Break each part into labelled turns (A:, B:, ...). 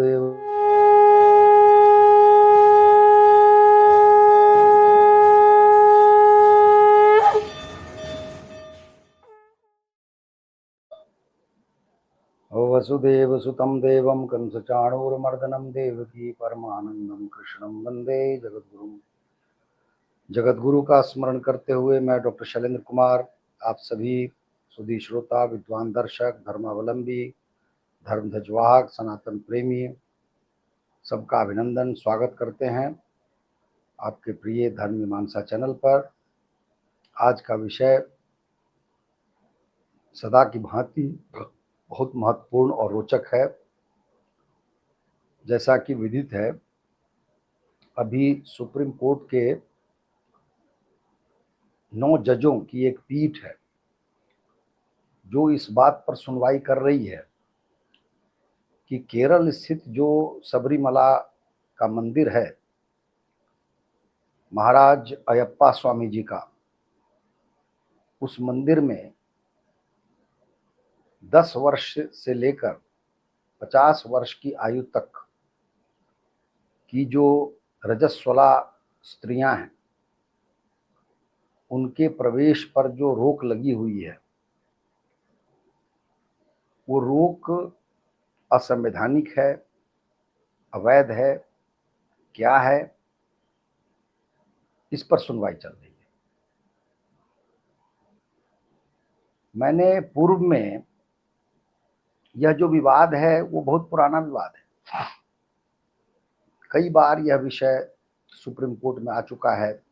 A: वसुदेव वसुदेव सुतं देवं कंसचाणूरमर्दनं देवकी परमानंदम कृष्णं वंदे जगद्गुरुं। जगद्गुरु का स्मरण करते हुए मैं डॉक्टर शैलेंद्र कुमार आप सभी सुधी श्रोता, विद्वान दर्शक, धर्मावलंबी, धर्मध्वजवाहक, सनातन प्रेमी सबका अभिनंदन स्वागत करते हैं आपके प्रिय धर्म मीमांसा चैनल पर। आज का विषय सदा की भांति बहुत महत्वपूर्ण और रोचक है। जैसा कि विदित है, अभी सुप्रीम कोर्ट के 9 जजों की एक पीठ है जो इस बात पर सुनवाई कर रही है कि केरल स्थित जो सबरीमला का मंदिर है, महाराज अयप्पा स्वामी जी का, उस मंदिर में 10 वर्ष से लेकर 50 वर्ष की आयु तक की जो रजस्वला स्त्रियां हैं, उनके प्रवेश पर जो रोक लगी हुई है, वो रोक असंवैधानिक है, अवैध है, क्या है, इस पर सुनवाई चल रही है। मैंने पूर्व में यह जो विवाद है वो बहुत पुराना विवाद है। कई बार यह विषय सुप्रीम कोर्ट में आ चुका है,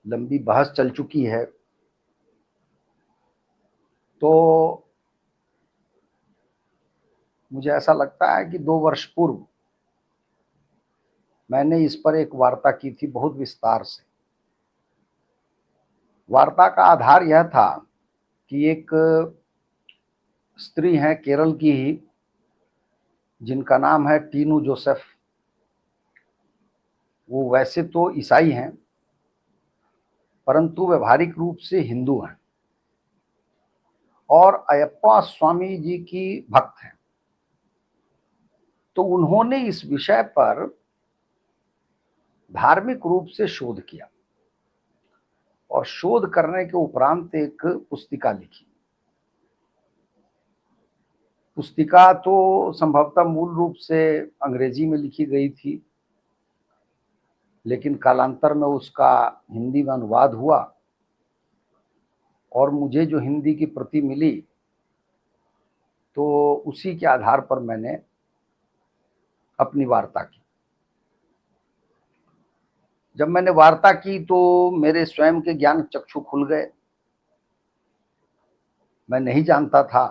A: लंबी बहस चल चुकी है। तो मुझे ऐसा लगता है कि 2 वर्ष पूर्व मैंने इस पर एक वार्ता की थी बहुत विस्तार से। वार्ता का आधार यह था कि एक स्त्री है केरल की ही, जिनका नाम है टीनू जोसेफ। वो वैसे तो ईसाई हैं, परंतु व्यवहारिक रूप से हिंदू हैं और अयप्पा स्वामी जी की भक्त हैं। तो उन्होंने इस विषय पर धार्मिक रूप से शोध किया और शोध करने के उपरांत एक पुस्तिका लिखी। पुस्तिका तो संभवतः मूल रूप से अंग्रेजी में लिखी गई थी, लेकिन कालांतर में उसका हिंदी में अनुवाद हुआ और मुझे जो हिंदी की प्रति मिली तो उसी के आधार पर मैंने अपनी वार्ता की। जब मैंने वार्ता की तो मेरे स्वयं के ज्ञान चक्षु खुल गए। मैं नहीं जानता था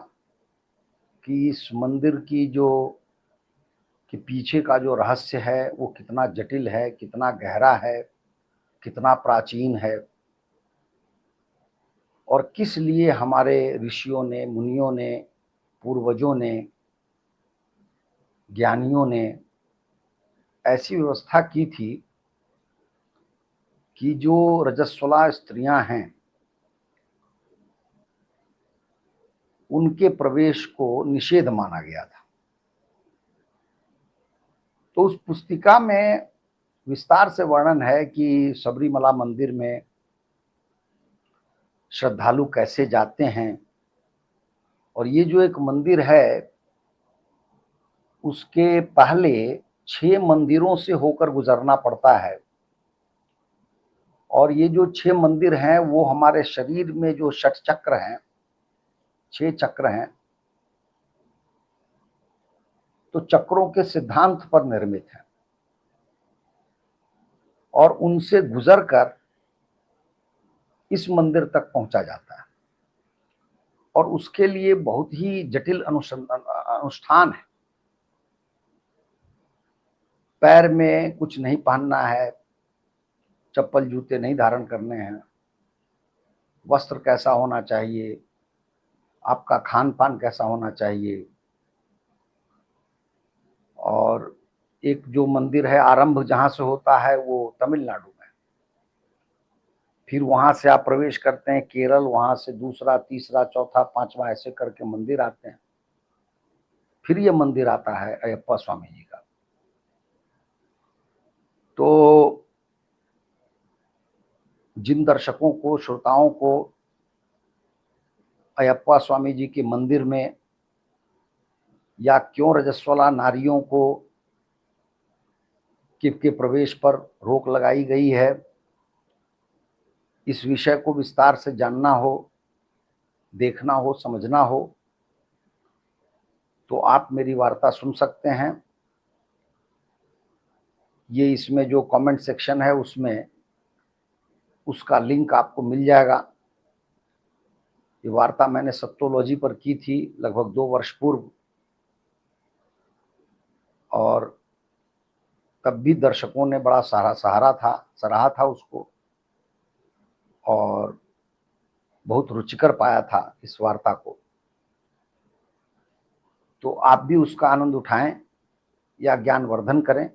A: कि इस मंदिर की कि पीछे का जो रहस्य है वो कितना जटिल है, कितना गहरा है, कितना प्राचीन है और किस लिए हमारे ऋषियों ने, मुनियों ने, पूर्वजों ने, ज्ञानियों ने ऐसी व्यवस्था की थी कि जो रजस्वला स्त्रियां हैं उनके प्रवेश को निषेध माना गया था। तो उस पुस्तिका में विस्तार से वर्णन है कि सबरीमला मंदिर में श्रद्धालु कैसे जाते हैं और ये जो एक मंदिर है उसके पहले 6 मंदिरों से होकर गुजरना पड़ता है और ये जो 6 मंदिर हैं वो हमारे शरीर में जो षट चक्र हैं, 6 चक्र हैं, तो चक्रों के सिद्धांत पर निर्मित है और उनसे गुजरकर इस मंदिर तक पहुंचा जाता है और उसके लिए बहुत ही जटिल अनुष्ठान है। पैर में कुछ नहीं पहनना है, चप्पल जूते नहीं धारण करने हैं, वस्त्र कैसा होना चाहिए, आपका खान पान कैसा होना चाहिए। और एक जो मंदिर है आरंभ जहां से होता है वो तमिलनाडु में, फिर वहां से आप प्रवेश करते हैं केरल, वहां से दूसरा, तीसरा, चौथा, पांचवा ऐसे करके मंदिर आते हैं। फिर ये मंदिर आता है अयप्पा स्वामी जी का। तो जिन दर्शकों को, श्रोताओं को अयप्पा स्वामी जी के मंदिर में या क्यों रजस्वला नारियों को के प्रवेश पर रोक लगाई गई है, इस विषय को विस्तार से जानना हो, देखना हो, समझना हो, तो आप मेरी वार्ता सुन सकते हैं। ये इसमें जो कमेंट सेक्शन है उसमें उसका लिंक आपको मिल जाएगा। ये वार्ता मैंने सत्तोलॉजी पर की थी लगभग 2 वर्ष पूर्व, और तब भी दर्शकों ने बड़ा सराहा था उसको, और बहुत रुचिकर पाया था इस वार्ता को। तो आप भी उसका आनंद उठाएं या ज्ञानवर्धन करें,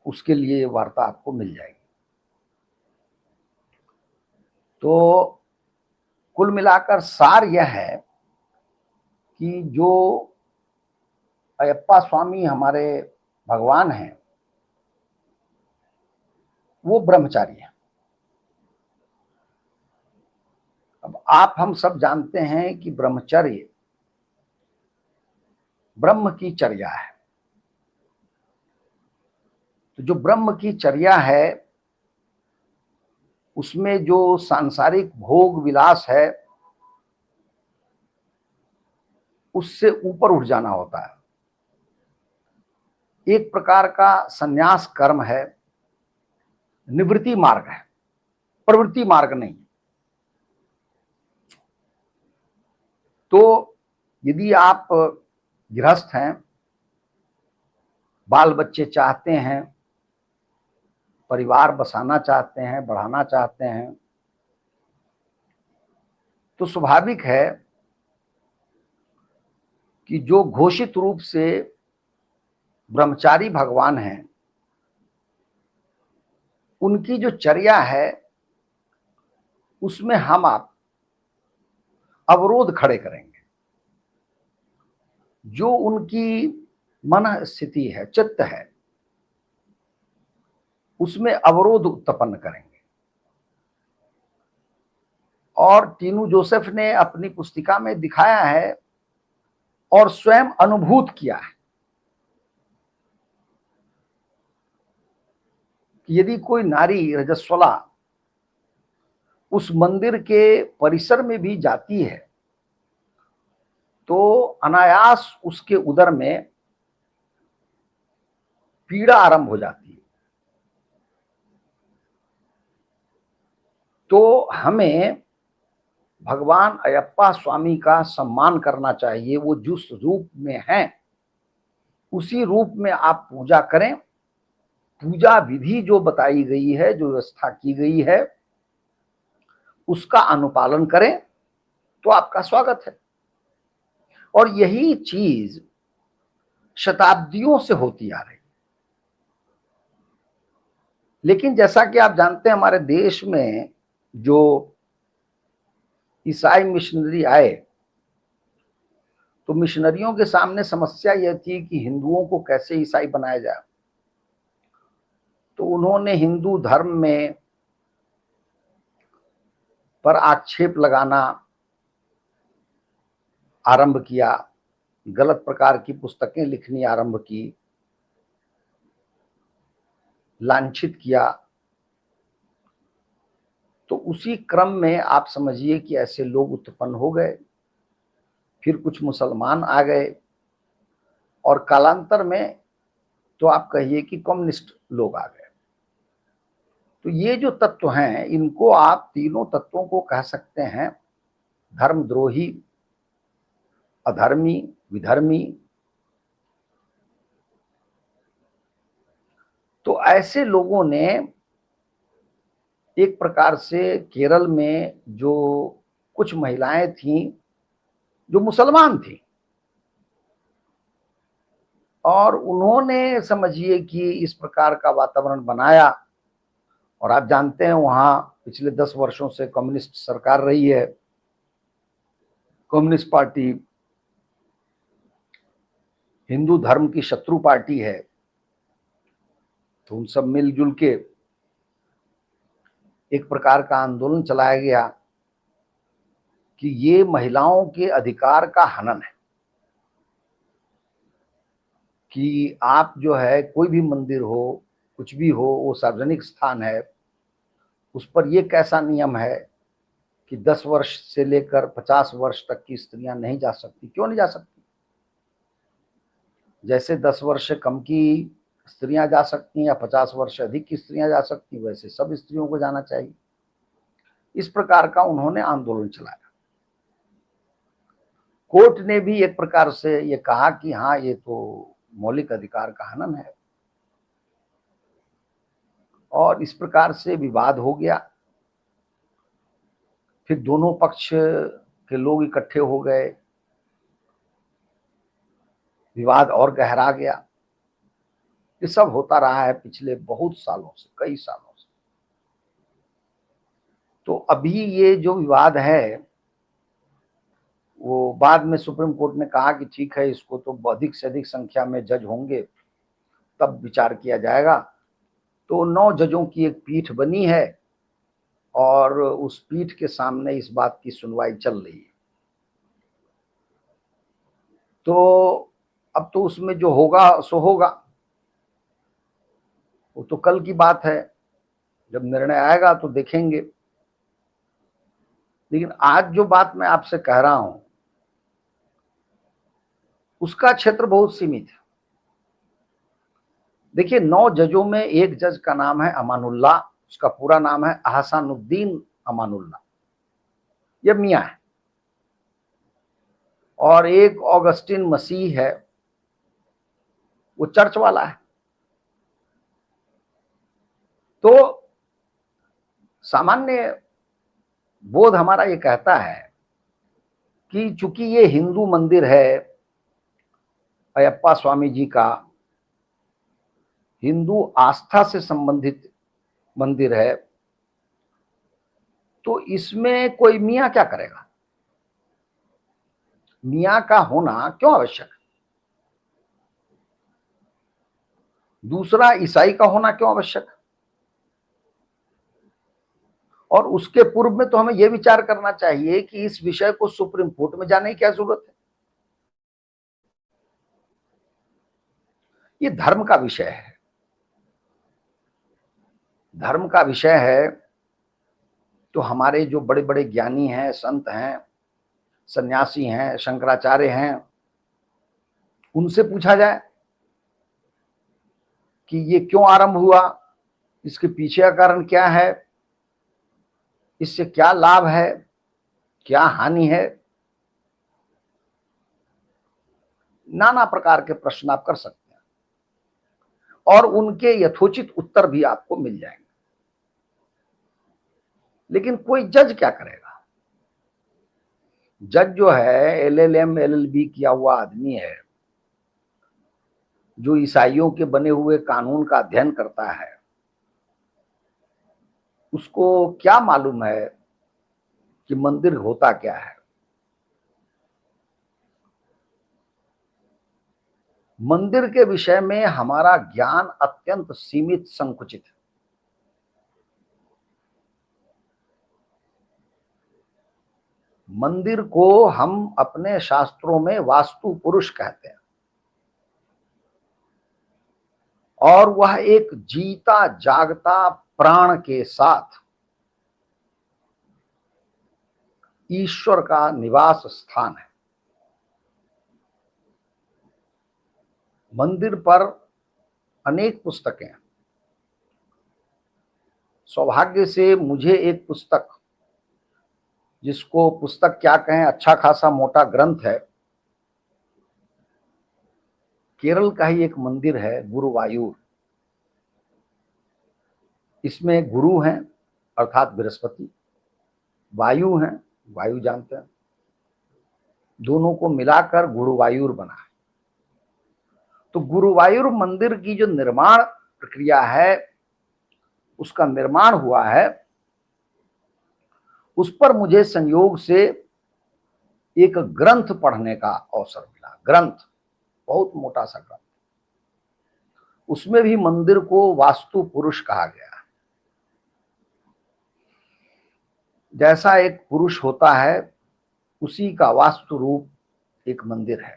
A: उसके लिए ये वार्ता आपको मिल जाएगी। तो कुल मिलाकर सार यह है कि जो अयप्पा स्वामी हमारे भगवान हैं वो ब्रह्मचारी हैं। अब आप हम सब जानते हैं कि ब्रह्मचर्य ब्रह्म की चर्या है। तो जो ब्रह्म की चर्या है उसमें जो सांसारिक भोग विलास है उससे ऊपर उठ जाना होता है। एक प्रकार का संन्यास कर्म है, निवृत्ति मार्ग है, प्रवृत्ति मार्ग नहीं। तो यदि आप गृहस्थ हैं, बाल बच्चे चाहते हैं, परिवार बसाना चाहते हैं, बढ़ाना चाहते हैं, तो स्वाभाविक है कि जो घोषित रूप से ब्रह्मचारी भगवान हैं उनकी जो चर्या है उसमें हम आप अवरोध खड़े करेंगे। जो उनकी मन स्थिति है, चित्त है, उसमें अवरोध उत्पन्न करेंगे। और टीनू जोसेफ ने अपनी पुस्तिका में दिखाया है और स्वयं अनुभूत किया है कि यदि कोई नारी रजस्वला उस मंदिर के परिसर में भी जाती है तो अनायास उसके उदर में पीड़ा आरंभ हो जाती है। तो हमें भगवान अयप्पा स्वामी का सम्मान करना चाहिए। वो जिस रूप में हैं उसी रूप में आप पूजा करें। पूजा विधि जो बताई गई है, जो व्यवस्था की गई है, उसका अनुपालन करें तो आपका स्वागत है। और यही चीज शताब्दियों से होती आ रही। लेकिन जैसा कि आप जानते हैं हमारे देश में जो ईसाई मिशनरी आए तो मिशनरियों के सामने समस्या यह थी कि हिंदुओं को कैसे ईसाई बनाया जाए। तो उन्होंने हिंदू धर्म में पर आक्षेप लगाना आरंभ किया, गलत प्रकार की पुस्तकें लिखनी आरंभ की, लांछित किया। तो उसी क्रम में आप समझिए कि ऐसे लोग उत्पन्न हो गए। फिर कुछ मुसलमान आ गए और कालांतर में तो आप कहिए कि कम्युनिस्ट लोग आ गए। तो ये जो तत्व हैं इनको आप तीनों तत्वों को कह सकते हैं धर्मद्रोही, अधर्मी, विधर्मी। तो ऐसे लोगों ने एक प्रकार से केरल में जो कुछ महिलाएं थीं जो मुसलमान थी और उन्होंने समझिए कि इस प्रकार का वातावरण बनाया। और आप जानते हैं वहां पिछले 10 वर्षों से कम्युनिस्ट सरकार रही है, कम्युनिस्ट पार्टी हिंदू धर्म की शत्रु पार्टी है, तो उन सब मिलजुल के एक प्रकार का आंदोलन चलाया गया कि ये महिलाओं के अधिकार का हनन है, कि आप जो है कोई भी मंदिर हो, कुछ भी हो, वो सार्वजनिक स्थान है, उस पर ये कैसा नियम है कि 10 वर्ष से लेकर 50 वर्ष तक की स्त्रियां नहीं जा सकती। क्यों नहीं जा सकती? जैसे 10 वर्ष से कम की स्त्रियां जा सकती हैं या 50 वर्ष से अधिक की स्त्रियां जा सकती, वैसे सब स्त्रियों को जाना चाहिए। इस प्रकार का उन्होंने आंदोलन चलाया। कोर्ट ने भी एक प्रकार से ये कहा कि हाँ, ये तो मौलिक अधिकार का हनन है, और इस प्रकार से विवाद हो गया। फिर दोनों पक्ष के लोग इकट्ठे हो गए, विवाद और गहरा गया। ये सब होता रहा है पिछले बहुत सालों से, कई सालों से। तो अभी ये जो विवाद है, वो बाद में सुप्रीम कोर्ट ने कहा कि ठीक है, इसको तो अधिक से अधिक संख्या में जज होंगे तब विचार किया जाएगा। तो 9 जजों की एक पीठ बनी है और उस पीठ के सामने इस बात की सुनवाई चल रही है। तो अब तो उसमें जो होगा सो होगा, वो तो कल की बात है, जब निर्णय आएगा तो देखेंगे। लेकिन आज जो बात मैं आपसे कह रहा हूं, उसका क्षेत्र बहुत सीमित है। देखिए, 9 जजों में एक जज का नाम है अमानुल्लाह, उसका पूरा नाम है अहसानुद्दीन अमानुल्लाह, ये मियां है। और एक ऑगस्टिन मसीह है, वो चर्च वाला है। तो सामान्य बोध हमारा ये कहता है कि चूंकि ये हिंदू मंदिर है, अयप्पा स्वामी जी का हिंदू आस्था से संबंधित मंदिर है, तो इसमें कोई मियां क्या करेगा? मियां का होना क्यों आवश्यक है? दूसरा, ईसाई का होना क्यों आवश्यक है? और उसके पूर्व में तो हमें यह विचार करना चाहिए कि इस विषय को सुप्रीम कोर्ट में जाने की क्या जरूरत है? ये धर्म का विषय है। धर्म का विषय है तो हमारे जो बड़े बड़े ज्ञानी हैं, संत हैं, सन्यासी हैं, शंकराचार्य हैं, उनसे पूछा जाए कि ये क्यों आरंभ हुआ, इसके पीछे का कारण क्या है, इससे क्या लाभ है, क्या हानि है। नाना प्रकार के प्रश्न आप कर सकते हैं और उनके यथोचित उत्तर भी आपको मिल जाएंगे। लेकिन कोई जज क्या करेगा? जज जो है LLM LLB किया हुआ आदमी है, जो ईसाइयों के बने हुए कानून का अध्ययन करता है, उसको क्या मालूम है कि मंदिर होता क्या है? मंदिर के विषय में हमारा ज्ञान अत्यंत सीमित, संकुचित है। मंदिर को हम अपने शास्त्रों में वास्तु पुरुष कहते हैं, और वह एक जीता जागता प्राण के साथ ईश्वर का निवास स्थान है। मंदिर पर अनेक पुस्तकें हैं। सौभाग्य से मुझे एक पुस्तक, जिसको पुस्तक क्या कहें, अच्छा खासा मोटा ग्रंथ है, केरल का ही एक मंदिर है गुरुवायूर। इसमें गुरु हैं अर्थात बृहस्पति, वायु हैं, वायु जानते हैं, दोनों को मिलाकर गुरुवायूर बना है। तो गुरुवायूर मंदिर की जो निर्माण प्रक्रिया है, उसका निर्माण हुआ है, उस पर मुझे संयोग से एक ग्रंथ पढ़ने का अवसर मिला। ग्रंथ बहुत मोटा सा ग्रंथ। उसमें भी मंदिर को वास्तु पुरुष कहा गया। जैसा एक पुरुष होता है उसी का वास्तु रूप एक मंदिर है।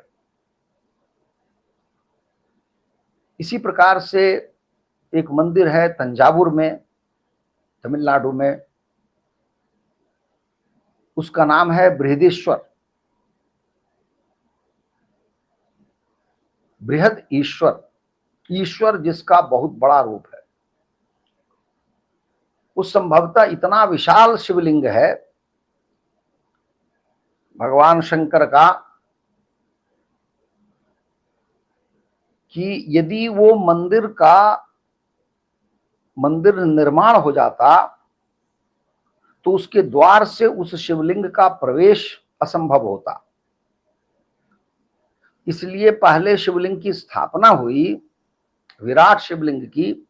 A: इसी प्रकार से एक मंदिर है तंजावुर में, तमिलनाडु में, उसका नाम है बृहदीश्वर, बृहद ईश्वर, ईश्वर जिसका बहुत बड़ा रूप है। उस संभवतः इतना विशाल शिवलिंग है भगवान शंकर का कि यदि वो मंदिर निर्माण हो जाता तो उसके द्वार से उस शिवलिंग का प्रवेश असंभव होता। इसलिए पहले शिवलिंग की स्थापना हुई, विराट शिवलिंग की,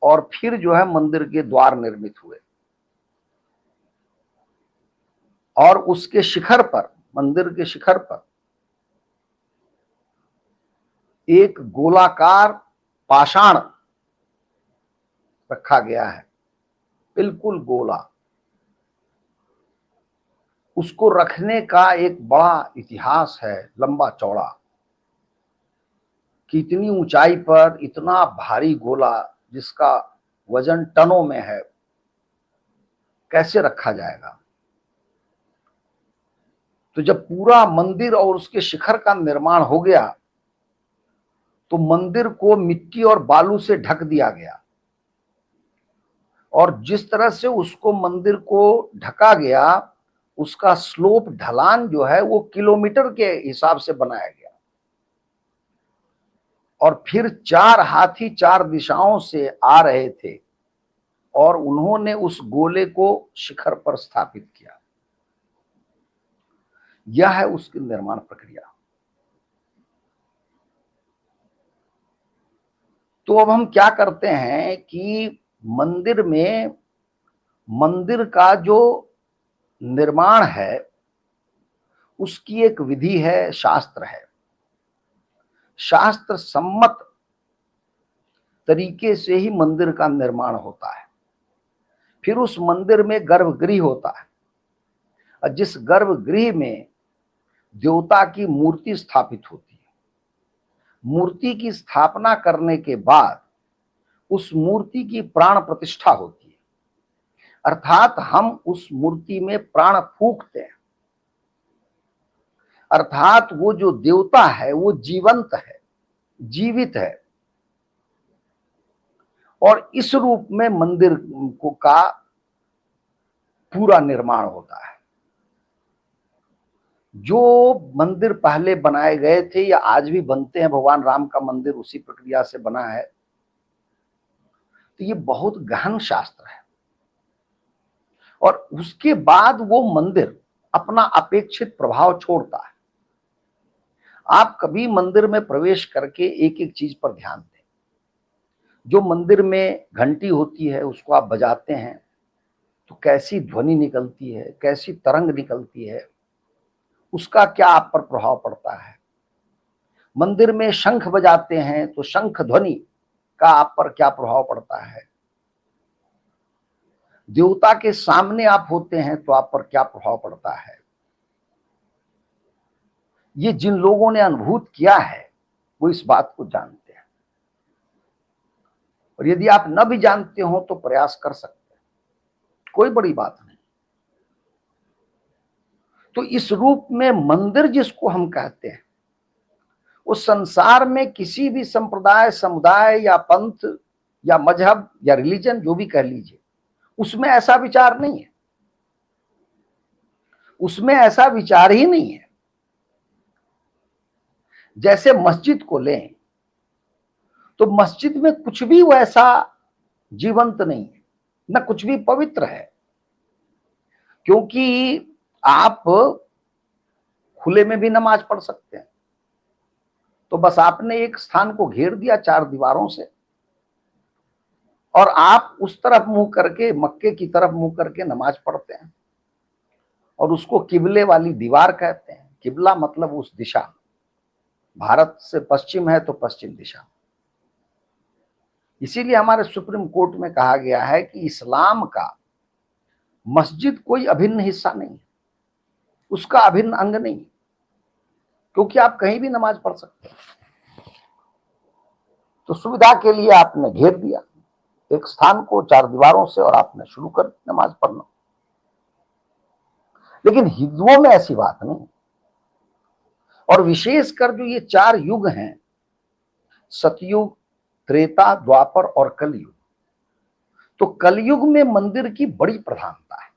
A: और फिर जो है मंदिर के द्वार निर्मित हुए। और उसके शिखर पर, मंदिर के शिखर पर एक गोलाकार पाषाण रखा गया है, बिल्कुल गोला। उसको रखने का एक बड़ा इतिहास है, लंबा चौड़ा, कि इतनी ऊंचाई पर इतना भारी गोला जिसका वजन टनों में है, कैसे रखा जाएगा। तो जब पूरा मंदिर और उसके शिखर का निर्माण हो गया तो मंदिर को मिट्टी और बालू से ढक दिया गया, और जिस तरह से उसको मंदिर को ढका गया उसका स्लोप, ढलान जो है वो किलोमीटर के हिसाब से बनाया गया। और फिर 4 हाथी 4 दिशाओं से आ रहे थे और उन्होंने उस गोले को शिखर पर स्थापित किया। यह है उसकी निर्माण प्रक्रिया। तो अब हम क्या करते हैं कि मंदिर में, मंदिर का जो निर्माण है उसकी एक विधि है, शास्त्र है। शास्त्र सम्मत तरीके से ही मंदिर का निर्माण होता है। फिर उस मंदिर में गर्भगृह होता है, और जिस गर्भगृह में देवता की मूर्ति स्थापित होती है। मूर्ति की स्थापना करने के बाद उस मूर्ति की प्राण प्रतिष्ठा होती है, अर्थात हम उस मूर्ति में प्राण फूंकते हैं। अर्थात वो जो देवता है वो जीवंत है, जीवित है, और इस रूप में मंदिर को का पूरा निर्माण होता है। जो मंदिर पहले बनाए गए थे या आज भी बनते हैं, भगवान राम का मंदिर उसी प्रक्रिया से बना है। तो ये बहुत गहन शास्त्र है। और उसके बाद वो मंदिर अपना अपेक्षित प्रभाव छोड़ता है। आप कभी मंदिर में प्रवेश करके एक एक चीज पर ध्यान दें। जो मंदिर में घंटी होती है उसको आप बजाते हैं तो कैसी ध्वनि निकलती है, कैसी तरंग निकलती है, उसका क्या आप पर प्रभाव पड़ता है। मंदिर में शंख बजाते हैं तो शंख ध्वनि का आप पर क्या प्रभाव पड़ता है। देवता के सामने आप होते हैं तो आप पर क्या प्रभाव पड़ता है। ये जिन लोगों ने अनुभूत किया है वो इस बात को जानते हैं, और यदि आप न भी जानते हो तो प्रयास कर सकते हैं, कोई बड़ी बात नहीं। तो इस रूप में मंदिर जिसको हम कहते हैं, उस संसार में किसी भी संप्रदाय, समुदाय या पंथ या मजहब या रिलीजन, जो भी कह लीजिए, उसमें ऐसा विचार नहीं है। उसमें ऐसा विचार ही नहीं है। जैसे मस्जिद को लें तो मस्जिद में कुछ भी वैसा जीवंत नहीं है, न कुछ भी पवित्र है, क्योंकि आप खुले में भी नमाज पढ़ सकते हैं। तो बस आपने एक स्थान को घेर दिया 4 दीवारों से, और आप उस तरफ मुंह करके, मक्के की तरफ मुंह करके नमाज पढ़ते हैं, और उसको किबले वाली दीवार कहते हैं। किबला मतलब उस दिशा भारत से पश्चिम है तो पश्चिम दिशा। इसीलिए हमारे सुप्रीम कोर्ट में कहा गया है कि इस्लाम का मस्जिद कोई अभिन्न हिस्सा नहीं है, उसका अभिन्न अंग नहीं, क्योंकि आप कहीं भी नमाज पढ़ सकते हैं। तो सुविधा के लिए आपने घेर दिया एक स्थान को चार दीवारों से और आपने शुरू कर नमाज पढ़ना। लेकिन हिंदुओं में ऐसी बात नहीं। और विशेषकर जो ये चार युग हैं, सतयुग, त्रेता, द्वापर और कलयुग, तो कलयुग में मंदिर की बड़ी प्रधानता है।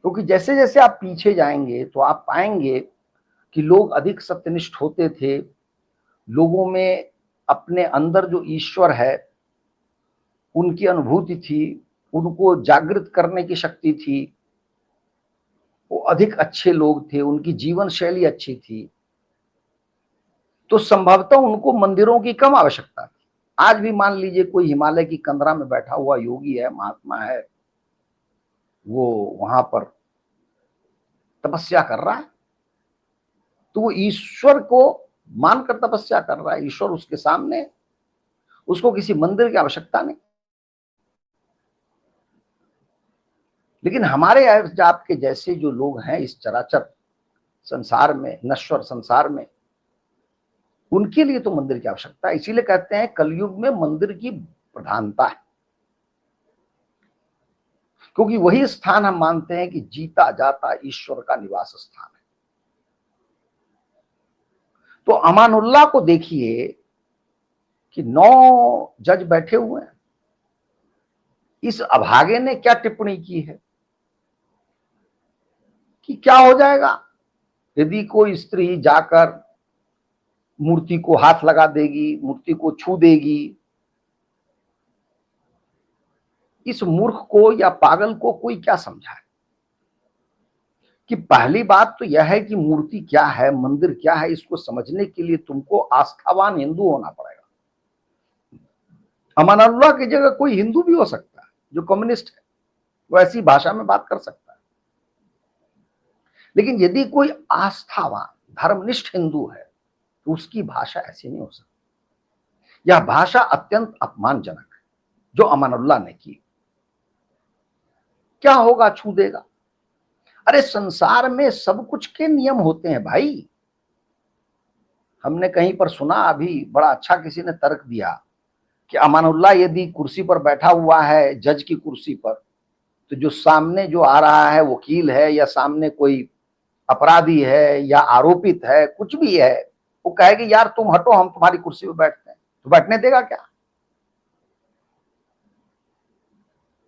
A: क्योंकि जैसे जैसे आप पीछे जाएंगे तो आप पाएंगे कि लोग अधिक सत्यनिष्ठ होते थे, लोगों में अपने अंदर जो ईश्वर है उनकी अनुभूति थी, उनको जागृत करने की शक्ति थी, वो अधिक अच्छे लोग थे, उनकी जीवन शैली अच्छी थी, तो संभवतः उनको मंदिरों की कम आवश्यकता थी। आज भी मान लीजिए कोई हिमालय की कंदरा में बैठा हुआ योगी है, महात्मा है, वो वहां पर तपस्या कर रहा है, तो वो ईश्वर को मानकर तपस्या कर रहा है, ईश्वर उसके सामने, उसको किसी मंदिर की आवश्यकता नहीं। लेकिन हमारे आपके जैसे जो लोग हैं इस चराचर संसार में, नश्वर संसार में, उनके लिए तो मंदिर की आवश्यकता है। इसीलिए कहते हैं कलयुग में मंदिर की प्रधानता है, क्योंकि वही स्थान हम मानते हैं कि जीता जाता ईश्वर का निवास स्थान है। तो अमानुल्लाह को देखिए कि 9 जज बैठे हुए हैं, इस अभागे ने क्या टिप्पणी की है कि क्या हो जाएगा यदि कोई स्त्री जाकर मूर्ति को हाथ लगा देगी, मूर्ति को छू देगी। इस मूर्ख को या पागल को कोई क्या समझाए कि पहली बात तो यह है कि मूर्ति क्या है, मंदिर क्या है, इसको समझने के लिए तुमको आस्थावान हिंदू होना पड़ेगा। अमानुल्लाह की जगह कोई हिंदू भी हो सकता है जो कम्युनिस्ट है, वो ऐसी भाषा में बात कर सकता है। लेकिन यदि कोई आस्थावान धर्मनिष्ठ हिंदू है तो उसकी भाषा ऐसी नहीं हो सकती। यह भाषा अत्यंत अपमानजनक है जो अमानुल्लाह ने की। क्या होगा, छू देगा? अरे संसार में सब कुछ के नियम होते हैं भाई। हमने कहीं पर सुना, अभी बड़ा अच्छा किसी ने तर्क दिया कि अमानुल्लाह यदि कुर्सी पर बैठा हुआ है, जज की कुर्सी पर, तो जो सामने जो आ रहा है वकील है या सामने कोई अपराधी है या आरोपित है, कुछ भी है, वो कहेगी यार तुम हटो, हम तुम्हारी कुर्सी पर बैठते हैं, तो बैठने देगा क्या?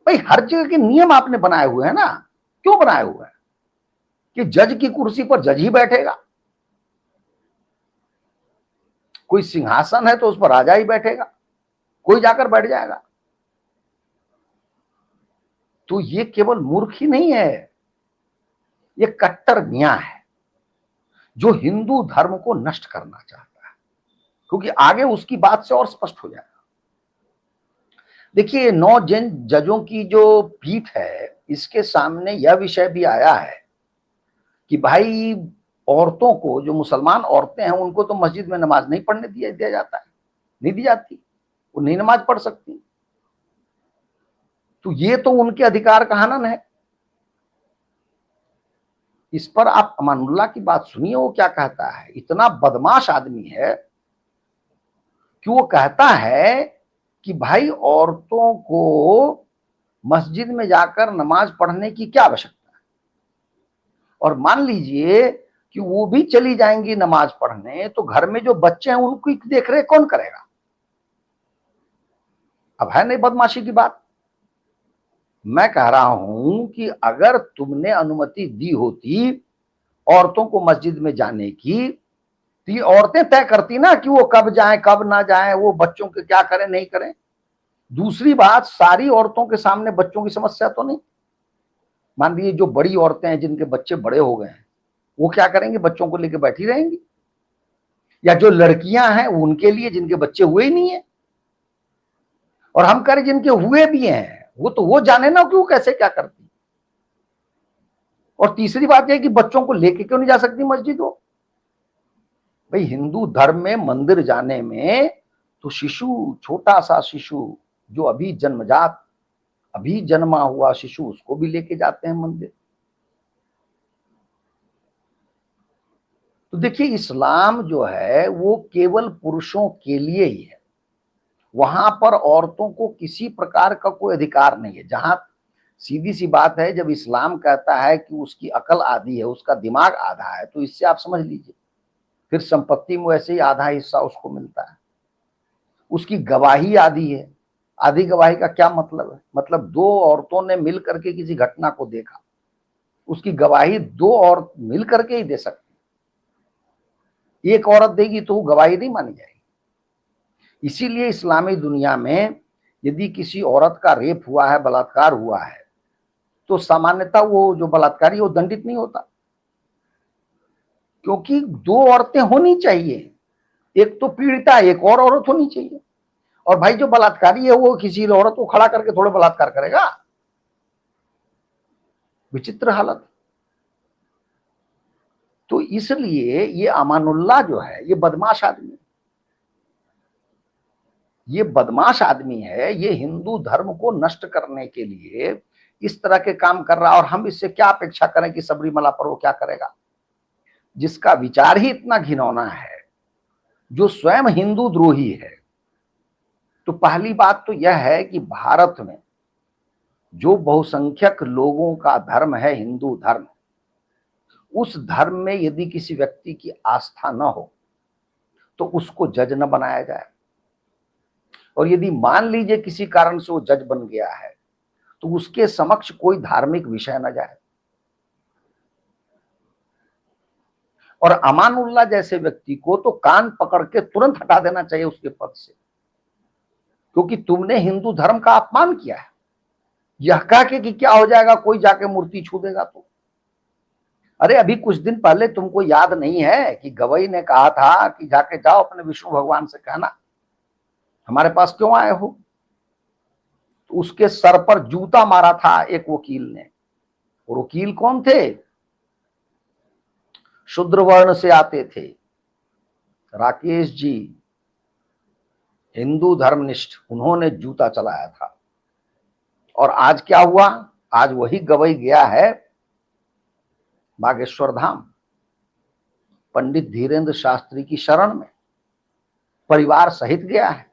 A: भाई हर जगह के नियम आपने बनाए हुए हैं ना। क्यों बनाए हुए हैं कि जज की कुर्सी पर जज ही बैठेगा? कोई सिंहासन है तो उस पर राजा ही बैठेगा, कोई जाकर बैठ जाएगा। तो ये केवल मूर्ख ही नहीं है, ये कट्टर मियां है जो हिंदू धर्म को नष्ट करना चाहता है, क्योंकि आगे उसकी बात से और स्पष्ट हो जाएगा। देखिए 9 जैन जजों की जो पीठ है, इसके सामने यह विषय भी आया है कि भाई औरतों को, जो मुसलमान औरतें हैं, उनको तो मस्जिद में नमाज नहीं पढ़ने दिया जाता है, नहीं दी जाती, वो नहीं नमाज पढ़ सकती। तो ये तो उनके अधिकार का हनन है। इस पर आप अमानुल्लाह की बात सुनिए, वो क्या कहता है। इतना बदमाश आदमी है कि वो कहता है कि भाई औरतों को मस्जिद में जाकर नमाज पढ़ने की क्या आवश्यकता है, और मान लीजिए कि वो भी चली जाएंगी नमाज पढ़ने, तो घर में जो बच्चे हैं उनकी देखरेख कौन करेगा? अब है नहीं बदमाशी की बात। मैं कह रहा हूं कि अगर तुमने अनुमति दी होती औरतों को मस्जिद में जाने की, तो ये औरतें तय करती ना कि वो कब जाएं कब ना जाएं, वो बच्चों के क्या करें नहीं करें। दूसरी बात, सारी औरतों के सामने बच्चों की समस्या तो नहीं। मान लीजिए जो बड़ी औरतें हैं जिनके बच्चे बड़े हो गए हैं, वो क्या करेंगे? बच्चों को लेकर बैठी रहेंगी। या जो लड़कियां हैं उनके लिए जिनके बच्चे हुए ही नहीं है, और हम कह रहे जिनके हुए भी हैं, वो तो वो जाने ना कि वो कैसे क्या करती। और तीसरी बात यह कि बच्चों को लेके क्यों नहीं जा सकती मस्जिद वो? भाई हिंदू धर्म में मंदिर जाने में तो शिशु, छोटा सा शिशु जो अभी जन्मजात, अभी जन्मा हुआ शिशु, उसको भी लेके जाते हैं मंदिर। तो देखिए इस्लाम जो है वो केवल पुरुषों के लिए ही है, वहां पर औरतों को किसी प्रकार का कोई अधिकार नहीं है। जहां सीधी सी बात है, जब इस्लाम कहता है कि उसकी अकल आधी है, उसका दिमाग आधा है, तो इससे आप समझ लीजिए फिर संपत्ति में वैसे ही आधा हिस्सा उसको मिलता है। उसकी गवाही आधी है। आधी गवाही का क्या मतलब है? मतलब दो औरतों ने मिल करके किसी घटना को देखा, उसकी गवाही दो और मिल करके ही दे सकती। एक औरत देगी तो वो गवाही नहीं मानी जाएगी। इसीलिए इस्लामी दुनिया में यदि किसी औरत का रेप हुआ है, बलात्कार हुआ है, तो सामान्यतः वो जो बलात्कारी वो दंडित नहीं होता, क्योंकि दो औरतें होनी चाहिए। एक तो पीड़िता, एक और औरत होनी चाहिए। और भाई जो बलात्कारी है वो किसी औरत को खड़ा करके थोड़े बलात्कार करेगा। विचित्र हालत। तो इसलिए ये अमानुल्लाह जो है ये बदमाश आदमी है। ये बदमाश आदमी है, ये हिंदू धर्म को नष्ट करने के लिए इस तरह के काम कर रहा है। और हम इससे क्या अपेक्षा करें कि सबरीमला पर वो क्या करेगा, जिसका विचार ही इतना घिनौना है, जो स्वयं हिंदू द्रोही है। तो पहली बात तो यह है कि भारत में जो बहुसंख्यक लोगों का धर्म है हिंदू धर्म, उस धर्म में यदि किसी व्यक्ति की आस्था न हो तो उसको जज न बनाया जाए। और यदि मान लीजिए किसी कारण से वो जज बन गया है तो उसके समक्ष कोई धार्मिक विषय न जाए। और अमानुल्लाह जैसे व्यक्ति को तो कान पकड़ के तुरंत हटा देना चाहिए उसके पद से, क्योंकि तुमने हिंदू धर्म का अपमान किया है। यह कह के कि क्या हो जाएगा, कोई जाके मूर्ति छू देगा तो। अरे अभी कुछ दिन पहले तुमको याद नहीं है कि गवई ने कहा था कि जाके जाओ अपने विष्णु भगवान से कहना हमारे पास क्यों आए हो। तो उसके सर पर जूता मारा था एक वकील ने। और वकील कौन थे? शूद्र वर्ण से आते थे, राकेश जी, हिंदू धर्मनिष्ठ, उन्होंने जूता चलाया था। और आज क्या हुआ? आज वही गवई गया है बागेश्वर धाम, पंडित धीरेन्द्र शास्त्री की शरण में, परिवार सहित गया है,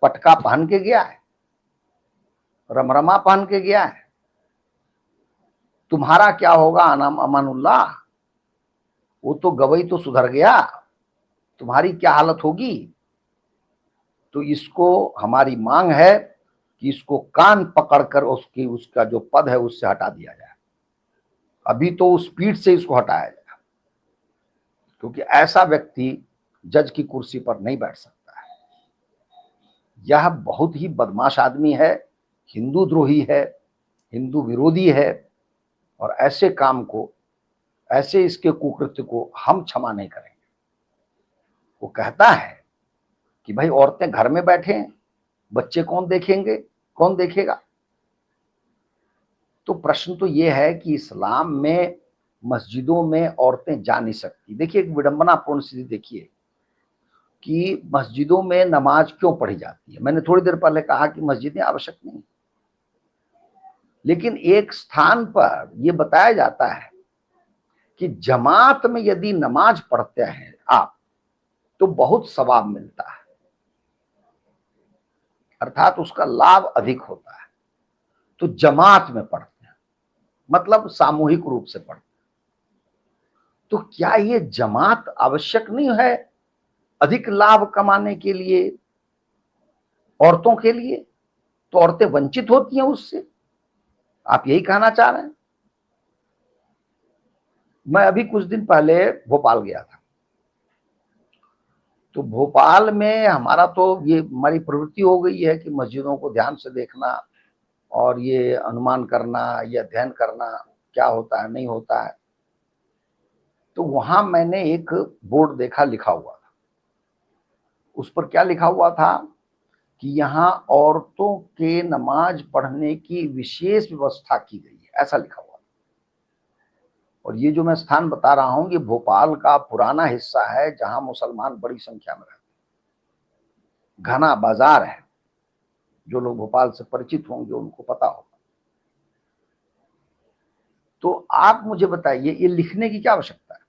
A: पटका पहन के गया है, रमरमा पहन के गया है। तुम्हारा क्या होगा अमानुल्लाह? वो तो गवई तो सुधर गया, तुम्हारी क्या हालत होगी? तो इसको हमारी मांग है कि इसको कान पकड़कर उसका जो पद है उससे हटा दिया जाए। अभी तो उस पीठ से इसको हटाया जाए, क्योंकि ऐसा व्यक्ति जज की कुर्सी पर नहीं बैठ सकता है। यह बहुत ही बदमाश आदमी है, हिंदू द्रोही है, हिंदू विरोधी है। और ऐसे काम को, ऐसे इसके कुकृत्य को हम क्षमा नहीं करेंगे। वो कहता है कि भाई औरतें घर में बैठे, बच्चे कौन देखेंगे, कौन देखेगा? तो प्रश्न तो ये है कि इस्लाम में मस्जिदों में औरतें जा नहीं सकती। देखिए एक विडंबनापूर्ण स्थिति देखिए कि मस्जिदों में नमाज क्यों पढ़ी जाती है। मैंने थोड़ी देर पहले कहा कि मस्जिदें आवश्यक नहीं, लेकिन एक स्थान पर यह बताया जाता है कि जमात में यदि नमाज पढ़ते हैं आप तो बहुत सवाब मिलता है, अर्थात उसका लाभ अधिक होता है। तो जमात में पढ़ते हैं मतलब सामूहिक रूप से पढ़ते हैं। तो क्या ये जमात आवश्यक नहीं है अधिक लाभ कमाने के लिए औरतों के लिए? तो औरतें वंचित होती हैं उससे, आप यही कहना चाह रहे हैं? मैं अभी कुछ दिन पहले भोपाल गया था। तो भोपाल में हमारा तो ये हमारी प्रवृत्ति हो गई है कि मस्जिदों को ध्यान से देखना और ये अनुमान करना, ये अध्ययन करना क्या होता है नहीं होता है। तो वहां मैंने एक बोर्ड देखा, लिखा हुआ था। उस पर क्या लिखा हुआ था कि यहाँ औरतों के नमाज पढ़ने की विशेष व्यवस्था की गई है, ऐसा लिखा हुआ। और ये जो मैं स्थान बता रहा हूं, ये भोपाल का पुराना हिस्सा है जहां मुसलमान बड़ी संख्या में रहते हैं। घना बाजार है, जो लोग भोपाल से परिचित होंगे उनको पता होगा। तो आप मुझे बताइए, ये लिखने की क्या आवश्यकता है?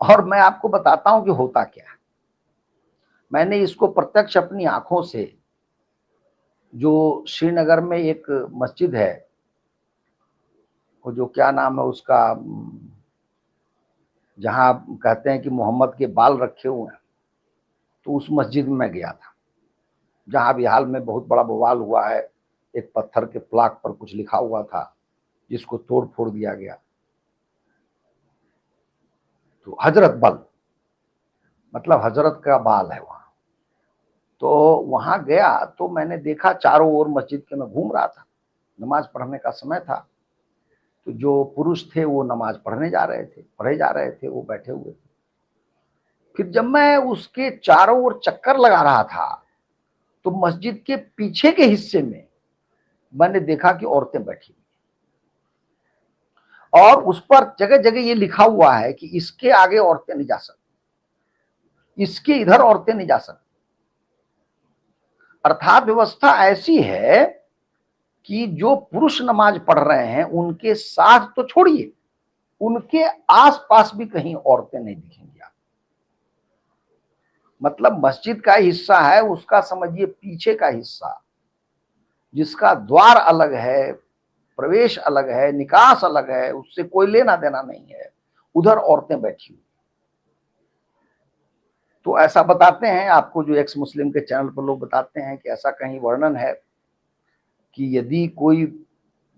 A: और मैं आपको बताता हूं कि होता क्या है। मैंने इसको प्रत्यक्ष अपनी आंखों से, जो श्रीनगर में एक मस्जिद है, वो जो क्या नाम है उसका, जहां कहते हैं कि मोहम्मद के बाल रखे हुए हैं, तो उस मस्जिद में मैं गया था, जहां अभी हाल में बहुत बड़ा बवाल हुआ है। एक पत्थर के प्लाक पर कुछ लिखा हुआ था जिसको तोड़ फोड़ दिया गया। तो हजरत बल मतलब हजरत का बाल है वहां। तो वहां गया तो मैंने देखा चारों ओर मस्जिद के, मैं घूम रहा था, नमाज पढ़ने का समय था। तो जो पुरुष थे वो नमाज पढ़ने जा रहे थे, पढ़े जा रहे थे, वो बैठे हुए थे। फिर जब मैं उसके चारों ओर चक्कर लगा रहा था, तो मस्जिद के पीछे के हिस्से में मैंने देखा कि औरतें बैठी, और उस पर जगह जगह ये लिखा हुआ है कि इसके आगे औरतें नहीं जा सकती, इसके इधर औरतें नहीं जा सकती। अर्थात व्यवस्था ऐसी है कि जो पुरुष नमाज पढ़ रहे हैं उनके साथ तो छोड़िए, उनके आसपास भी कहीं औरतें नहीं दिखेंगी आप। मतलब मस्जिद का हिस्सा है, उसका समझिए पीछे का हिस्सा, जिसका द्वार अलग है, प्रवेश अलग है, निकास अलग है, उससे कोई लेना देना नहीं है, उधर औरतें बैठी हुई। तो ऐसा बताते हैं आपको, जो एक्स मुस्लिम के चैनल पर लोग बताते हैं कि ऐसा कहीं वर्णन है कि यदि कोई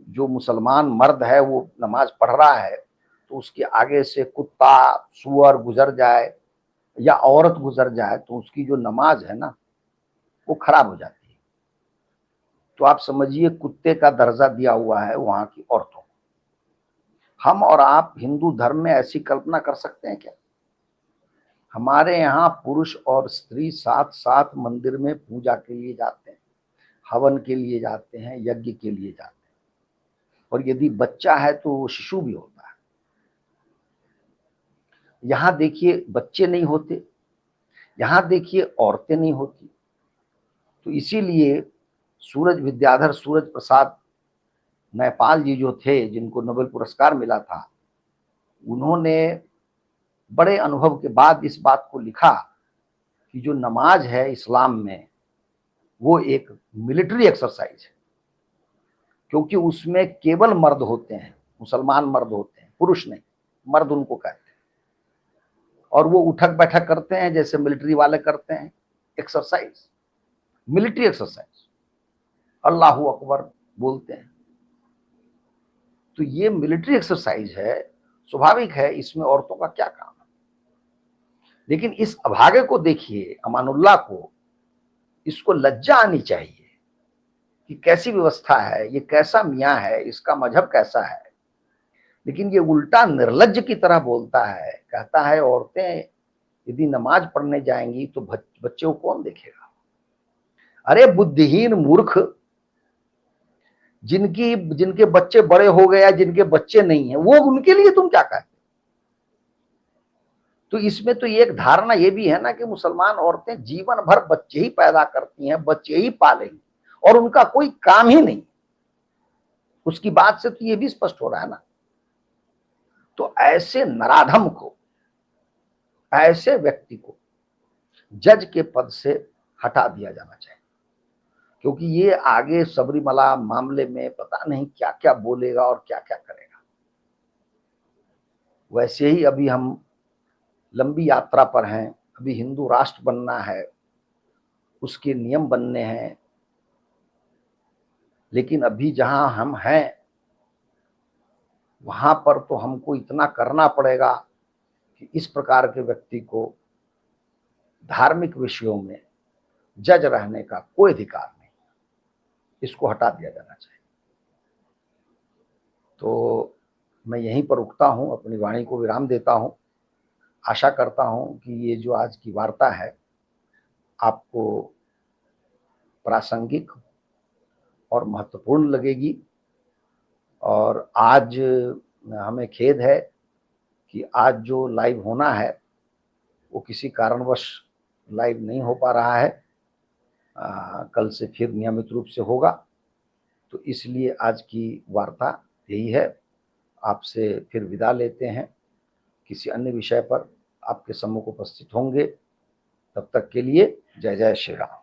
A: जो मुसलमान मर्द है वो नमाज पढ़ रहा है, तो उसके आगे से कुत्ता सुअर गुजर जाए या औरत गुजर जाए तो उसकी जो नमाज है ना, वो खराब हो जाती है। तो आप समझिए कुत्ते का दर्जा दिया हुआ है वहां की औरतों को। हम और आप हिंदू धर्म में ऐसी कल्पना कर सकते हैं क्या? हमारे यहाँ पुरुष और स्त्री साथ साथ मंदिर में पूजा के लिए जाते हैं, हवन के लिए जाते हैं, यज्ञ के लिए जाते हैं, और यदि बच्चा है तो वो शिशु भी होता है। यहाँ देखिए बच्चे नहीं होते, यहाँ देखिए औरतें नहीं होती। तो इसीलिए सूरज विद्याधर सूरज प्रसाद नेपाल जी जो थे, जिनको नोबेल पुरस्कार मिला था, उन्होंने बड़े अनुभव के बाद इस बात को लिखा कि जो नमाज है इस्लाम में, वो एक मिलिट्री एक्सरसाइज है, क्योंकि उसमें केवल मर्द होते हैं, मुसलमान मर्द होते हैं, पुरुष नहीं, मर्द उनको कहते हैं। और वो उठक बैठक करते हैं जैसे मिलिट्री वाले करते हैं, exercise, military exercise, Allahu Akbar बोलते हैं। तो ये मिलिट्री एक्सरसाइज है, स्वाभाविक है, इसमें औरतों का क्या काम है? लेकिन इस अभागे को देखिए, अमानुल्लाह को, इसको लज्जा आनी चाहिए कि कैसी व्यवस्था है, ये कैसा मियाँ है, इसका मजहब कैसा है। लेकिन ये उल्टा निर्लज्ज की तरह बोलता है, कहता है औरतें यदि नमाज पढ़ने जाएंगी तो बच्चे को कौन देखेगा? अरे बुद्धिहीन मूर्ख, जिनके बच्चे बड़े हो गए या जिनके बच्चे नहीं है, वो उनके लिए तुम क्या कहते? तो इसमें तो एक धारणा ये भी है ना कि मुसलमान औरतें जीवन भर बच्चे ही पैदा करती हैं, बच्चे ही पालेंगी, और उनका कोई काम ही नहीं। उसकी बात से तो ये भी स्पष्ट हो रहा है ना। तो ऐसे नराधम को, ऐसे व्यक्ति को जज के पद से हटा दिया जाना चाहिए, क्योंकि ये आगे सबरीमला मामले में पता नहीं क्या क्या बोलेगा और क्या क्या करेगा। वैसे ही अभी हम लंबी यात्रा पर हैं, अभी हिंदू राष्ट्र बनना है, उसके नियम बनने हैं। लेकिन अभी जहां हम हैं वहां पर तो हमको इतना करना पड़ेगा कि इस प्रकार के व्यक्ति को धार्मिक विषयों में जज रहने का कोई अधिकार नहीं, इसको हटा दिया जाना चाहिए। तो मैं यहीं पर रुकता हूं, अपनी वाणी को विराम देता हूं। आशा करता हूं कि ये जो आज की वार्ता है आपको प्रासंगिक और महत्वपूर्ण लगेगी। और आज हमें खेद है कि आज जो लाइव होना है वो किसी कारणवश लाइव नहीं हो पा रहा है। कल से फिर नियमित रूप से होगा, तो इसलिए आज की वार्ता यही है। आपसे फिर विदा लेते हैं, किसी अन्य विषय पर आपके सम्मुख उपस्थित होंगे। तब तक के लिए जय जय श्री राम।